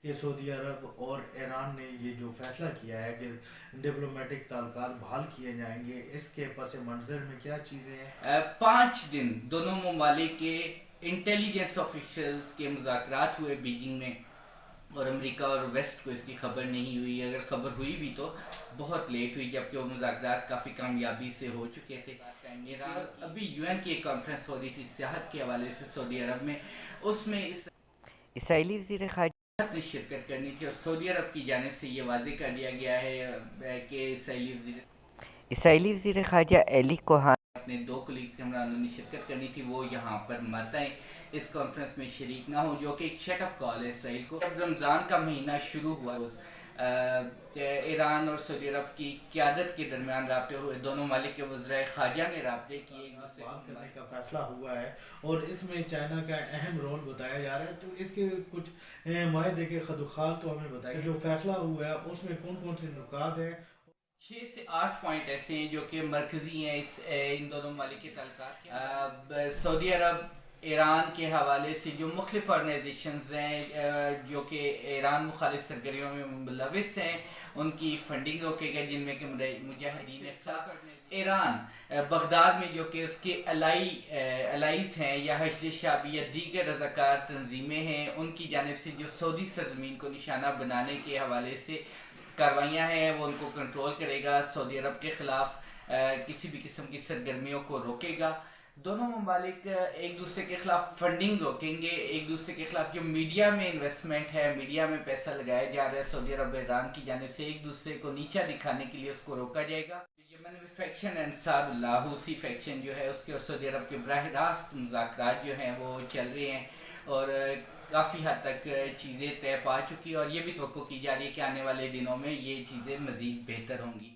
کہ سعودی عرب اور ایران نے یہ جو فیصلہ کیا ہے کہ ڈپلومیٹک تعلقات بحال کیے جائیں گے، اس کے پس منظر میں کیا چیزیں ہیں؟ 5 دن دونوں ممالک کے انٹیلیجنس آفیشلز کے مذاکرات ہوئے بیجنگ میں، اور امریکہ اور ویسٹ کو اس کی خبر نہیں ہوئی. اگر خبر ہوئی بھی تو بہت لیٹ ہوئی، جبکہ وہ مذاکرات کافی کامیابی سے ہو چکے تھے. ایران ابھی یو این کی ایک کانفرنس ہو رہی تھی سیاحت کے حوالے سے سعودی عرب میں، اس میں اسرائیلی وزیر خارجہ نے شرکت کرنی تھی، اور سعودی عرب کی جانب سے یہ واضح کر دیا گیا ہے کہ اسرائیلی وزیر خارجہ ایلی کوہان اپنے 2 کولیگز سے ہمراہ نے شرکت کرنی تھی، وہ یہاں پر مت آئیں، اس کانفرنس میں شریک نہ ہوں، جو کہ ایک شٹ اپ کال ہے اسرائیل کو. جب رمضان کا مہینہ شروع ہوا، ایران اور سعودی عرب کی قیادت کے درمیان رابطے ہوئے، دونوں ممالک کے وزرائے خارجہ نے رابطے کیے ایک دوسرے بات کرنے کا فیصلہ ہوا ہے، اور اس میں چائنا کا اہم رول بتایا جا رہا ہے. تو اس کے کچھ معاہدے کے خدوخال تو ہمیں بتائیں، جو فیصلہ ہوا ہے اس میں کون کون سے نکات ہیں؟ 6 سے 8 پوائنٹ ایسے ہیں جو کہ مرکزی ہیں ان دونوں ممالک کے تعلقات کے. سعودی عرب ایران کے حوالے سے جو مختلف آرگنائزیشنز ہیں جو کہ ایران مخالف سرگرمیوں میں ملوث ہیں، ان کی فنڈنگ روکے گا، جن میں کہ مجاہدین ایران بغداد میں جو کہ اس کے الائیز ہیں یا حشد شعبی یا دیگر رضاکار تنظیمیں ہیں، ان کی جانب سے جو سعودی سرزمین کو نشانہ بنانے کے حوالے سے کاروائیاں ہیں، وہ ان کو کنٹرول کرے گا. سعودی عرب کے خلاف کسی بھی قسم کی سرگرمیوں کو روکے گا. دونوں ممالک ایک دوسرے کے خلاف فنڈنگ روکیں گے، ایک دوسرے کے خلاف جو میڈیا میں انویسٹمنٹ ہے، میڈیا میں پیسہ لگایا جا رہا ہے سعودی عرب ایران کی جانب سے، ایک دوسرے کو نیچا دکھانے کے لیے اس کو روکا جائے گا. یمن میں فیکشن انصار اللہ حوثی فیکشن جو ہے، اس کے اور سعودی عرب کے براہ راست مذاکرات جو ہیں وہ چل رہے ہیں، اور کافی حد تک چیزیں طے پا چکی، اور یہ بھی توقع کی جا رہی ہے کہ آنے والے دنوں میں یہ چیزیں مزید بہتر ہوں گی.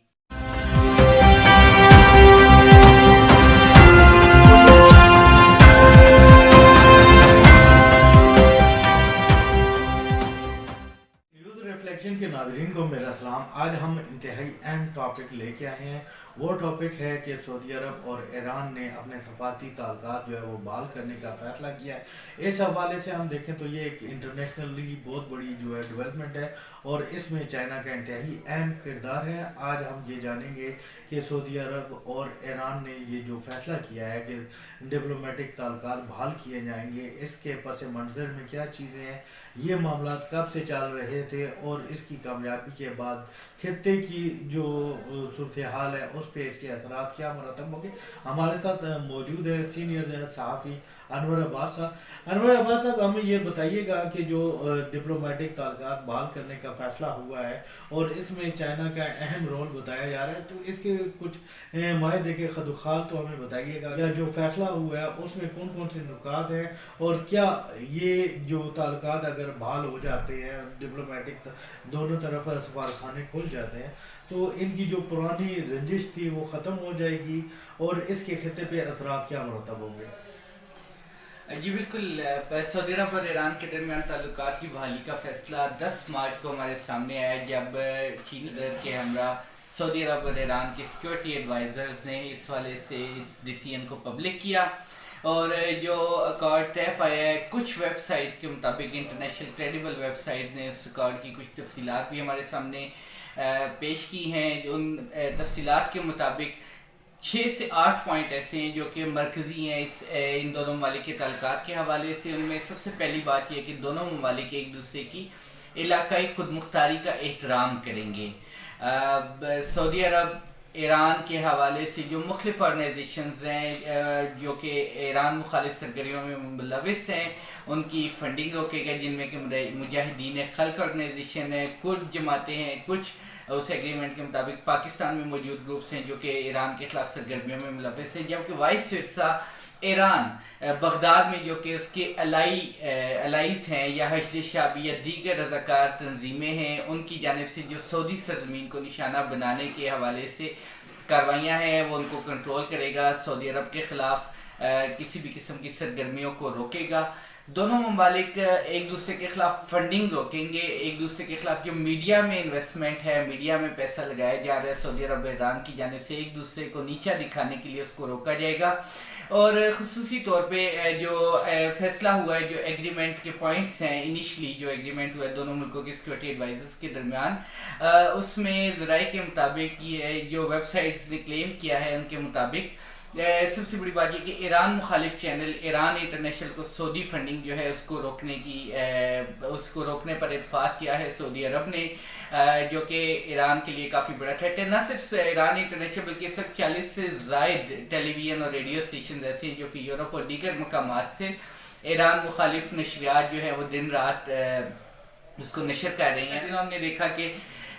ریفلیکشن کے ناظرین کو میرا سلام. آج ہم انتہائی اہم ٹاپک لے کے آئے ہیں. وہ ٹاپک ہے کہ سعودی عرب اور ایران نے اپنے سفارتی تعلقات جو ہے وہ بحال کرنے کا فیصلہ کیا ہے. اس حوالے سے ہم دیکھیں تو یہ ایک انٹرنیشنلی بہت بڑی جو ہے ڈیولپمنٹ ہے، اور اس میں چائنا کا انتہائی اہم کردار ہے. آج ہم یہ جانیں گے کہ سعودی عرب اور ایران نے یہ جو فیصلہ کیا ہے کہ ڈپلومیٹک تعلقات بحال کیے جائیں گے، اس کے پس منظر میں کیا چیزیں ہیں، یہ معاملات کب سے چل رہے تھے، اور اس کی کامیابی کے بعد خطے کی جو صورتحال ہے اس پہ اس کے اثرات کیا مرتب ہوں گے. ہمارے ساتھ موجود ہے سینئر صحافی انور عباس صاحب. انور عباس صاحب، ہمیں یہ بتائیے گا کہ جو ڈپلومیٹک تعلقات بحال کرنے کا فیصلہ ہوا ہے اور اس میں چائنا کا اہم رول بتایا جا رہا ہے، تو اس کے کچھ معاہدے کے خدوخال تو ہمیں بتائیے گا، یا جو فیصلہ ہوا ہے اس میں کون کون سے نکات ہیں، اور کیا یہ جو تعلقات اگر بحال ہو جاتے ہیں، ڈپلومیٹک دونوں طرف سفارتخانے کھل جاتے ہیں، تو ان کی جو پرانی رنجش تھی وہ ختم ہو جائے گی، اور اس کے خطے پہ اثرات کیا مرتب ہوں گے؟ جی بالکل. سعودی عرب اور ایران کے درمیان تعلقات کی بحالی کا فیصلہ 10 مارچ کو ہمارے سامنے آیا، جب چینی صدر کے ہمراہ سعودی عرب اور ایران کے سیکورٹی ایڈوائزرز نے اس والے سے اس ڈیسیژن کو پبلک کیا، اور جو اکارڈ طے پایا ہے، کچھ ویب سائٹس کے مطابق انٹرنیشنل کریڈیبل ویب سائٹس نے اس اکارڈ کی کچھ تفصیلات بھی ہمارے سامنے پیش کی ہیں. ان تفصیلات کے مطابق 6 سے 8 پوائنٹ ایسے ہیں جو کہ مرکزی ہیں ان دونوں ممالک کے تعلقات کے حوالے سے. ان میں سب سے پہلی بات یہ کہ دونوں ممالک ایک دوسرے کی علاقائی خود مختاری کا احترام کریں گے. سعودی عرب ایران کے حوالے سے جو مختلف آرگنائزیشنز ہیں جو کہ ایران مخالف سرگرمیوں میں ملوث ہیں، ان کی فنڈنگ روکے گا، جن میں کہ مجاہدین خلق آرگنائزیشن ہے، کچھ جماعتیں ہیں، کچھ اس ایگریمنٹ کے مطابق پاکستان میں موجود گروپس ہیں جو کہ ایران کے خلاف سرگرمیوں میں ملوث ہیں، جبکہ وائس ورسا ایران بغداد میں جو کہ اس کے الائیز ہیں یا حشد شعبی یا دیگر رضاکار تنظیمیں ہیں، ان کی جانب سے جو سعودی سرزمین کو نشانہ بنانے کے حوالے سے کاروائیاں ہیں، وہ ان کو کنٹرول کرے گا. سعودی عرب کے خلاف کسی بھی قسم کی سرگرمیوں کو روکے گا. دونوں ممالک ایک دوسرے کے خلاف فنڈنگ روکیں گے، ایک دوسرے کے خلاف جو میڈیا میں انویسٹمنٹ ہے، میڈیا میں پیسہ لگایا جا رہا ہے سعودی عرب ایران کی جانب سے، ایک دوسرے کو نیچا دکھانے کے لیے اس کو روکا جائے گا. اور خصوصی طور پہ جو فیصلہ ہوا ہے، جو ایگریمنٹ کے پوائنٹس ہیں، انیشلی جو ایگریمنٹ ہوا ہے دونوں ملکوں کے سیکورٹی ایڈوائزرز کے درمیان، اس میں ذرائع کے مطابق یہ جو ویب سائٹس نے کلیم کیا ہے ان کے مطابق سب سے بڑی بات یہ کہ ایران مخالف چینل ایران انٹرنیشنل کو سعودی فنڈنگ جو ہے اس کو روکنے پر اتفاق کیا ہے سعودی عرب نے، جو کہ ایران کے لیے کافی بڑا تھریٹ ہے۔ نہ صرف ایران انٹرنیشنل بلکہ اس وقت 40 سے زائد ٹیلی ویژن اور ریڈیو اسٹیشنز ایسے ہیں جو کہ یورپ اور دیگر مقامات سے ایران مخالف نشریات جو ہے وہ دن رات اس کو نشر کر رہی ہیں۔ ہم نے دیکھا کہ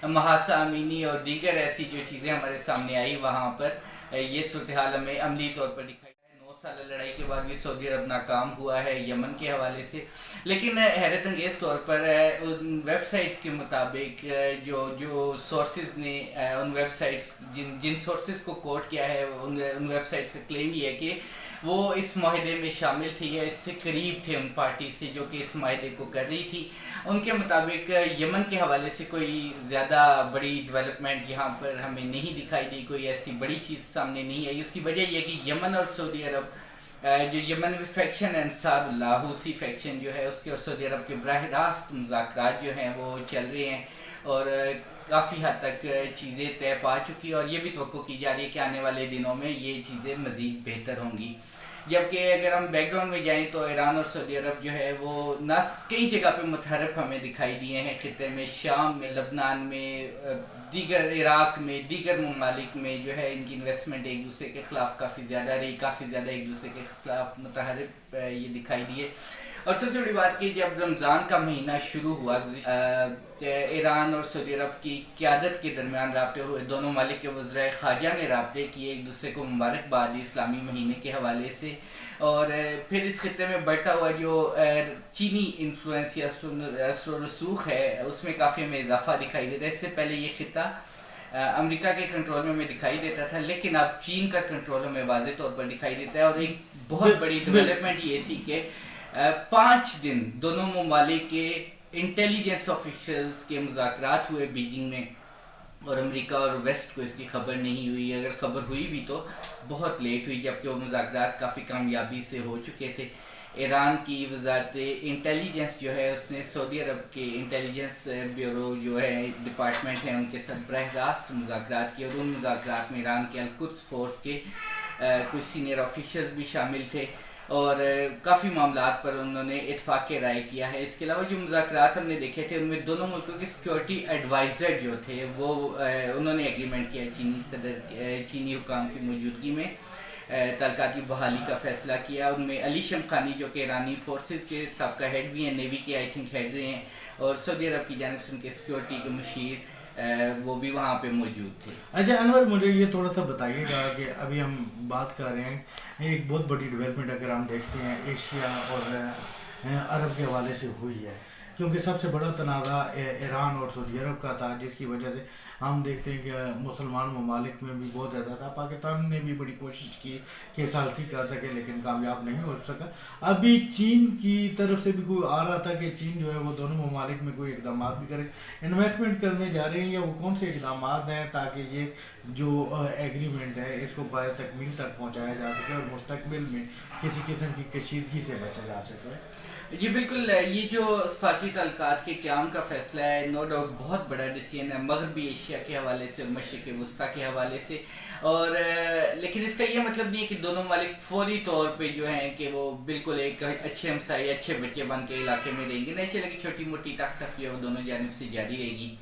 محاسا امینی اور دیگر ایسی جو چیزیں ہمارے سامنے آئی، وہاں پر یہ صورتحال ہمیں عملی طور پر دکھائی ہے۔ 9 سالہ لڑائی کے بعد بھی سعودی عرب ناکام ہوا ہے یمن کے حوالے سے، لیکن حیرت انگیز طور پر ان ویب سائٹس کے مطابق جو سورسز نے ان ویب سائٹس جن سورسز کو کوٹ کیا ہے، ان ویب سائٹس کا کلیم یہ ہے کہ وہ اس معاہدے میں شامل تھی یا اس سے قریب تھے ان پارٹی سے جو کہ اس معاہدے کو کر رہی تھی۔ ان کے مطابق یمن کے حوالے سے کوئی زیادہ بڑی ڈیولپمنٹ یہاں پر ہمیں نہیں دکھائی دی، کوئی ایسی بڑی چیز سامنے نہیں آئی۔ اس کی وجہ یہ کہ یمن اور سعودی عرب جو یمن میں فیکشن انصار اللہ حوثی فیکشن جو ہے اس کے اور سعودی عرب کے براہ راست مذاکرات جو ہیں وہ چل رہے ہیں، اور کافی حد تک چیزیں طے پا چکی، اور یہ بھی توقع کی جا رہی ہے کہ آنے والے دنوں میں یہ چیزیں مزید بہتر ہوں گی۔ جبکہ اگر ہم بیک گراؤنڈ میں جائیں تو ایران اور سعودی عرب جو ہے وہ نہ کئی جگہ پہ متحرف ہمیں دکھائی دیے ہیں، خطے میں، شام میں، لبنان میں، دیگر عراق میں، دیگر ممالک میں جو ہے ان کی انویسٹمنٹ ایک دوسرے کے خلاف کافی زیادہ رہی، کافی زیادہ ایک دوسرے کے خلاف متحرف یہ دکھائی دیے۔ اور سب سے بڑی بات کہ جب رمضان کا مہینہ شروع ہوا، ایران اور سعودی عرب کی قیادت کے درمیان رابطے ہوئے، دونوں ممالک کے وزرائے خارجہ نے رابطے کیے، ایک دوسرے کو مبارکباد دی اسلامی مہینے کے حوالے سے، اور پھر اس خطے میں بڑھتا ہوا جو چینی انفلوئنس یا اثر و رسوخ ہے اس میں کافی ہمیں اضافہ دکھائی دیتا ہے۔ اس سے پہلے یہ خطہ امریکہ کے کنٹرول میں ہمیں دکھائی دیتا تھا، لیکن اب چین کا کنٹرول ہمیں واضح طور پر دکھائی دیتا ہے، اور ایک بہت بڑی ڈیولپمنٹ یہ تھی کہ 5 دن دونوں ممالک کے انٹیلیجنس آفیشلز کے مذاکرات ہوئے بیجنگ میں، اور امریکہ اور ویسٹ کو اس کی خبر نہیں ہوئی، اگر خبر ہوئی بھی تو بہت لیٹ ہوئی، جبکہ وہ مذاکرات کافی کامیابی سے ہو چکے تھے۔ ایران کی وزارت انٹیلیجنس جو ہے اس نے سعودی عرب کے انٹیلیجنس بیورو جو ہے ڈپارٹمنٹ ہے ان کے ساتھ براہ راست مذاکرات کیے، اور ان مذاکرات میں ایران کے القدس فورس کے کچھ سینئر آفیشلز بھی شامل تھے، اور کافی معاملات پر انہوں نے اتفاق رائے کیا ہے۔ اس کے علاوہ جو مذاکرات ہم نے دیکھے تھے ان میں دونوں ملکوں کے سیکورٹی ایڈوائزر جو تھے وہ انہوں نے ایگریمنٹ کیا چینی حکام کی موجودگی میں تعلقات کی بحالی کا فیصلہ کیا۔ ان میں علی شمخانی جو کہ ایرانی فورسز کے سابقہ ہیڈ بھی ہیں، نیوی کے آئی تھنک ہیڈ رہے ہیں، اور سعودی عرب کی جانب سے ان کے سیکورٹی کے مشیر وہ بھی وہاں پہ موجود تھے۔ اچھا انور، مجھے یہ تھوڑا سا بتائیے گا کہ ابھی ہم بات کر رہے ہیں ایک بہت بڑی ڈیولپمنٹ اگر ہم دیکھتے ہیں ایشیا اور عرب کے حوالے سے ہوئی ہے، کیونکہ سب سے بڑا تنازع ایران اور سعودی عرب کا تھا، جس کی وجہ سے ہم دیکھتے ہیں کہ مسلمان ممالک میں بھی بہت زیادہ تھا۔ پاکستان نے بھی بڑی کوشش کی کہ ثالثی کر سکے لیکن کامیاب نہیں ہو سکا۔ ابھی چین کی طرف سے بھی کوئی آ رہا تھا کہ چین جو ہے وہ دونوں ممالک میں کوئی اقدامات بھی کرے، انویسٹمنٹ کرنے جا رہے ہیں، یا وہ کون سے اقدامات ہیں تاکہ یہ جو ایگریمنٹ ہے اس کو باعث تکمیل تک پہنچایا جا سکے اور مستقبل میں کسی قسم کی کشیدگی سے بچا جا سکے؟ جی بالکل، یہ جو سفارتی تعلقات کے قیام کا فیصلہ ہے نو ڈاؤٹ بہت بڑا ڈیسیژن ہے مغربی ایشیا کے حوالے سے اور مشرق وسطیٰ کے حوالے سے، اور لیکن اس کا یہ مطلب نہیں ہے کہ دونوں ممالک فوری طور پہ جو ہیں کہ وہ بالکل ایک اچھے ہمسائے اچھے بچے بن کے علاقے میں رہیں گے، نہیں چلے کہ چھوٹی موٹی ٹک ٹک جو ہے وہ دونوں جانب سے جاری رہے گی۔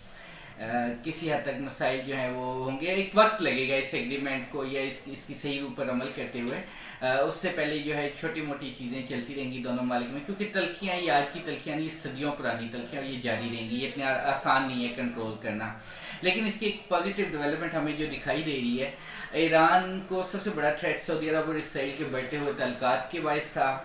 کسی حد تک مسائل جو ہیں وہ ہوں گے، ایک وقت لگے گا اس ایگریمنٹ کو یا اس کی صحیح روح پر عمل کرتے ہوئے، اس سے پہلے جو ہے چھوٹی موٹی چیزیں چلتی رہیں گی دونوں ممالک میں، کیونکہ تلخیاں یہ آج کی تلخیاں نہیں، صدیوں پرانی تلخیاں، یہ جاری رہیں گی، یہ اتنا آسان نہیں ہے کنٹرول کرنا۔ لیکن اس کی ایک پازیٹیو ڈیولپمنٹ ہمیں جو دکھائی دے رہی ہے، ایران کو سب سے بڑا تھریٹ سعودی عرب اور اسرائیل کے بڑھتے ہوئے تعلقات کے باعث تھا۔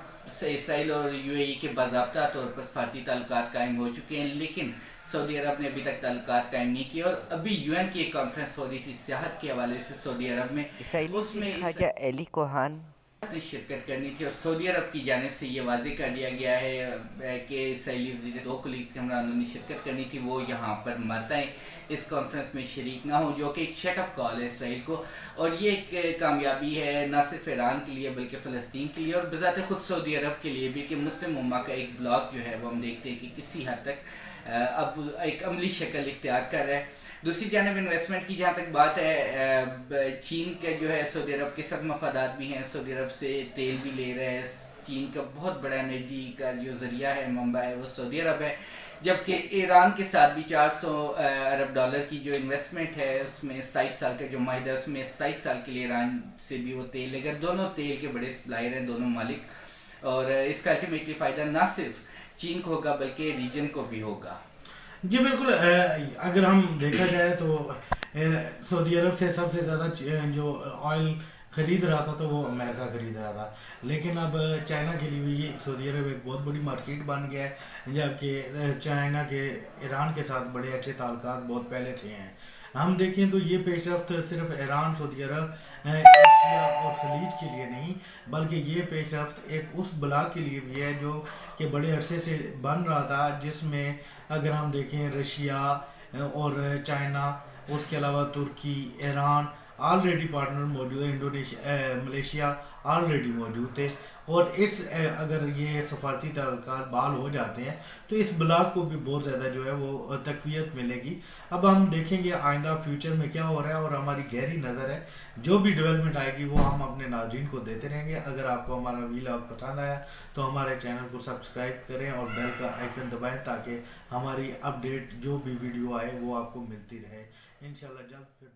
اسرائیل اور یو اے ای کے باضابطہ طور پر سفارتی تعلقات قائم ہو چکے ہیں، لیکن سعودی عرب نے ابھی تک تعلقات قائم نہیں کیے، اور ابھی یو این کی ایک کانفرنس ہو رہی تھی سیاحت کے حوالے سے سعودی عرب میں، اسرائیلی اس میں وزیر خارجہ ایلی کوہان نے شرکت کرنی تھی اور سعودی عرب کی جانب سے یہ واضح کر دیا گیا ہے کہ اسرائیلی وزیر دو کولیگز کے ہمراہ انہوں نے شرکت کرنی تھی وہ یہاں پر مرتیں اس کانفرنس میں شریک نہ ہوں، جو کہ ایک شٹ اپ کال ہے اسرائیل کو، اور یہ ایک کامیابی ہے نہ صرف ایران کے لیے بلکہ فلسطین کے لیے اور بذات خود سعودی عرب کے لیے بھی کہ مسلم امہ کا ایک بلاک جو ہے وہ ہم دیکھتے ہیں کہ کسی حد تک اب ایک عملی شکل اختیار کر رہا ہے۔ دوسری جانب انویسٹمنٹ کی جہاں تک بات ہے، چین کے جو ہے سعودی عرب کے ساتھ مفادات بھی ہیں، سعودی عرب سے تیل بھی لے رہا ہے، چین کا بہت بڑا انرجی کا جو ذریعہ ہے منبع ہے وہ سعودی عرب ہے، جبکہ ایران کے ساتھ بھی 400 ارب ڈالر کی جو انویسٹمنٹ ہے اس میں 27 سال کا جو معاہدہ ہے اس میں 27 سال کے لیے ایران سے بھی وہ تیل لے کر، دونوں تیل کے بڑے سپلائر ہیں دونوں مالک، اور اس کا الٹیمیٹلی فائدہ نہ صرف چین کو ہوگا بلکہ ریجن کو بھی ہوگا۔ جی بالکل، اگر ہم دیکھا جائے تو سعودی عرب سے سب سے زیادہ جو آئل خرید رہا تھا تو وہ امریکہ خرید رہا تھا، لیکن اب چائنا کے لیے بھی سعودی عرب ایک بہت بڑی مارکیٹ بن گیا ہے، جبکہ چائنا کے ایران کے ساتھ بڑے اچھے تعلقات بہت پہلے سے ہیں۔ ہم دیکھیں تو یہ پیش رفت صرف ایران، سعودی عرب، ایشیا اور خلیج کے لیے نہیں بلکہ یہ پیش رفت ایک اس بلاک کے لیے بھی ہے جو کہ بڑے عرصے سے بن رہا تھا، جس میں اگر ہم دیکھیں رشیا اور چائنا، اس کے علاوہ ترکی، ایران آلریڈی پارٹنر موجود ہے، انڈونیشیا، ملیشیا آلریڈی موجود تھے، اور اس اگر یہ سفارتی تعلقات بحال ہو جاتے ہیں تو اس بلاک کو بھی بہت زیادہ جو ہے وہ تقویت ملے گی۔ اب ہم دیکھیں گے آئندہ فیوچر میں کیا ہو رہا ہے، اور ہماری گہری نظر ہے جو بھی ڈیولپمنٹ آئے گی وہ ہم اپنے ناظرین کو دیتے رہیں گے۔ اگر آپ کو ہمارا ویلاگ پسند آیا تو ہمارے چینل کو سبسکرائب کریں اور بیل کا آئیکن دبائیں تاکہ ہماری اپڈیٹ جو بھی ویڈیو آئے وہ آپ کو ملتی رہے۔ انشاءاللہ جلد پھر